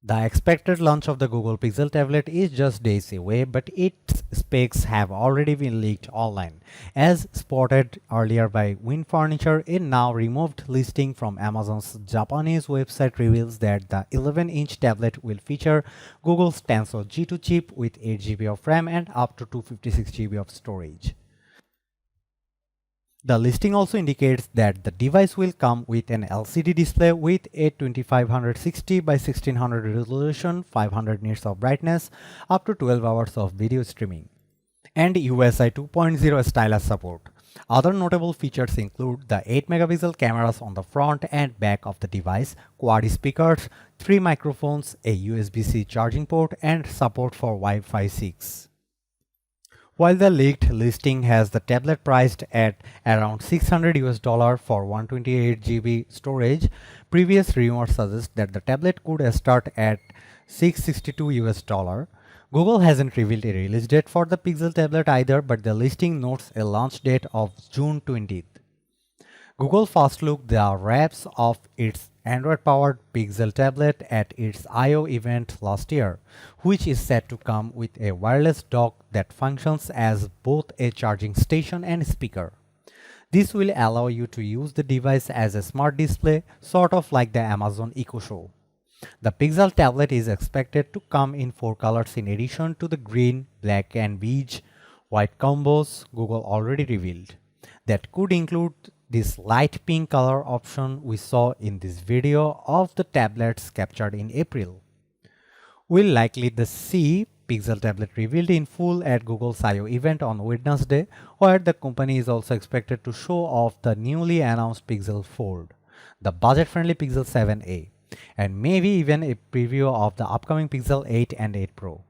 The expected launch of the Google Pixel tablet is just days away, but its specs have already been leaked online. As spotted earlier by Wind Furniture, a now removed listing from Amazon's Japanese website reveals that the 11-inch tablet will feature Google's Tensor G2 chip with 8 GB of RAM and up to 256 GB of storage. The listing also indicates that the device will come with an LCD display with a 2560 by 1600 resolution, 500 nits of brightness, up to 12 hours of video streaming, and USI 2.0 stylus support. Other notable features include the 8-megapixel cameras on the front and back of the device, quad speakers, 3 microphones, a USB-C charging port, and support for Wi-Fi 6. While the leaked listing has the tablet priced at around $600 for 128 GB storage, previous rumors suggest that the tablet could start at $662. Google hasn't revealed a release date for the Pixel tablet either, but the listing notes a launch date of June 20th. Google first looked the wraps of its Android-powered Pixel tablet at its I/O event last year, which is said to come with a wireless dock that functions as both a charging station and speaker. This will allow you to use the device as a smart display, sort of like the Amazon Echo Show. The Pixel tablet is expected to come in 4 colors in addition to the green, black, and beige white combos Google already revealed. That could include this light pink color option we saw in this video of the tablets captured in April. We'll likely see Pixel tablet revealed in full at Google's I/O event on Wednesday, where the company is also expected to show off the newly announced Pixel Fold, the budget-friendly Pixel 7a, and maybe even a preview of the upcoming Pixel 8 and 8 Pro.